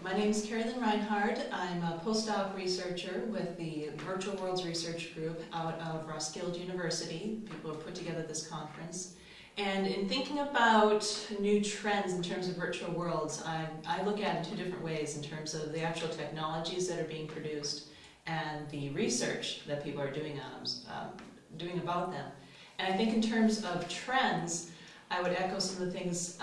My name is CarrieLynn Reinhard. I'm a postdoc researcher with the Virtual Worlds Research Group out of Roskilde University. People have put together this conference. And in thinking about new trends in terms of virtual worlds, I look at it in two different ways in terms of the actual technologies that are being produced and the research that people are doing about them. And I think in terms of trends, I would echo some of the things,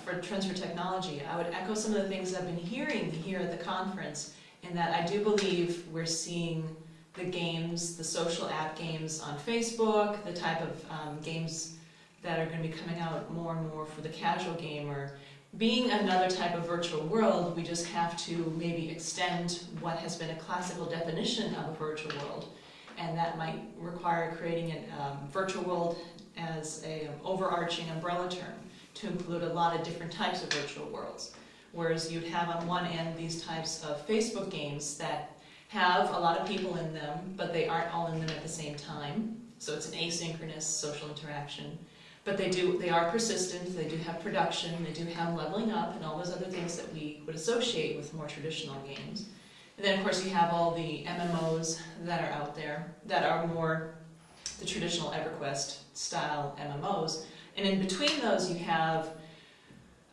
for trends for technology, I would echo some of the things I've been hearing here at the conference, in that I do believe we're seeing the games, the social app games on Facebook, the type of games that are going to be coming out more and more for the casual gamer, being another type of virtual world. We just have to maybe extend what has been a classical definition of a virtual world, and that might require creating a virtual world as an overarching umbrella term to include a lot of different types of virtual worlds. Whereas you'd have on one end these types of Facebook games that have a lot of people in them, but they aren't all in them at the same time. So it's an asynchronous social interaction. But they are persistent, they do have production, they do have leveling up, and all those other things that we would associate with more traditional games. And then of course you have all the MMOs that are out there that are more the traditional EverQuest style MMOs. And in between those you have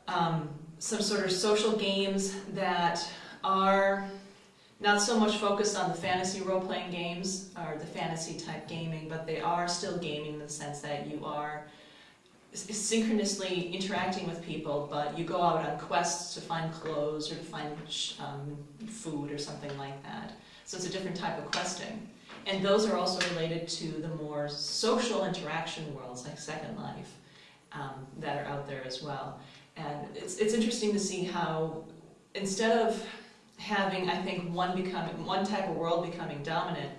some sort of social games that are not so much focused on the fantasy role-playing games or the fantasy type gaming, but they are still gaming in the sense that you are synchronously interacting with people, but you go out on quests to find clothes or to find food or something like that. So it's a different type of questing. And those are also related to the more social interaction worlds like Second Life that are out there as well. And it's interesting to see how instead of having, I think, one type of world becoming dominant,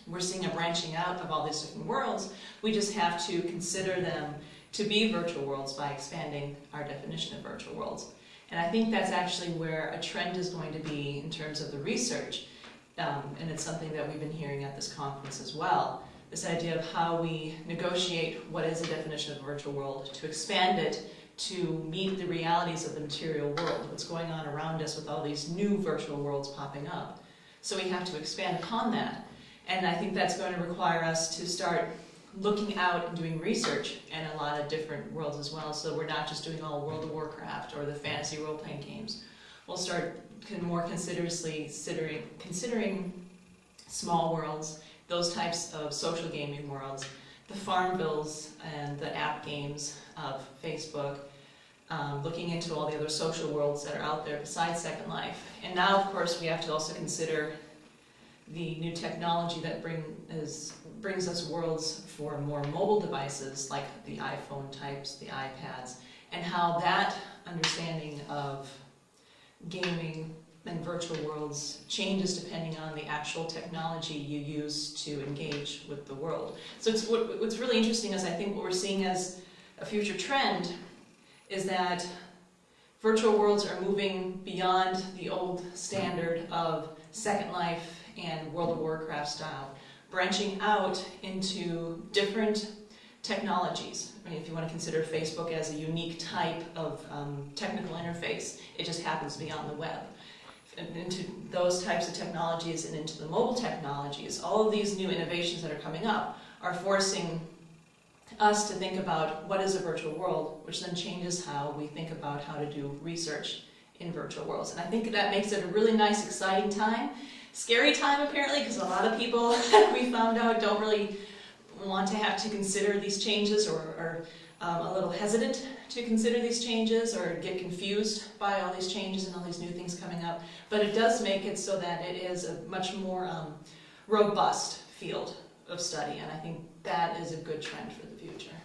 we're seeing a branching out of all these different worlds. We just have to consider them to be virtual worlds by expanding our definition of virtual worlds. And I think that's actually where a trend is going to be in terms of the research. And it's something that we've been hearing at this conference as well. This idea of how we negotiate what is a definition of a virtual world, to expand it to meet the realities of the material world, what's going on around us with all these new virtual worlds popping up. So we have to expand upon that. And I think that's going to require us to start looking out and doing research in a lot of different worlds as well. So we're not just doing all World of Warcraft or the fantasy role-playing games. We'll start more considering small worlds, those types of social gaming worlds, the Farmvilles and the app games of Facebook, looking into all the other social worlds that are out there besides Second Life. And now, of course, we have to also consider the new technology that brings us worlds for more mobile devices like the iPhone types, the iPads, and how that understanding of gaming and virtual worlds changes depending on the actual technology you use to engage with the world. So what's really interesting is I think what we're seeing as a future trend is that virtual worlds are moving beyond the old standard of Second Life and World of Warcraft style, branching out into different technologies. I mean, if you want to consider Facebook as a unique type of technical interface, it just happens to be on the web. And into those types of technologies and into the mobile technologies, all of these new innovations that are coming up are forcing us to think about what is a virtual world, which then changes how we think about how to do research in virtual worlds. And I think that makes it a really nice, exciting time. Scary time, apparently, because a lot of people, we found out, don't really want to have to consider these changes, or are a little hesitant to consider these changes, or get confused by all these changes and all these new things coming up. But it does make it so that it is a much more robust field of study, and I think that is a good trend for the future.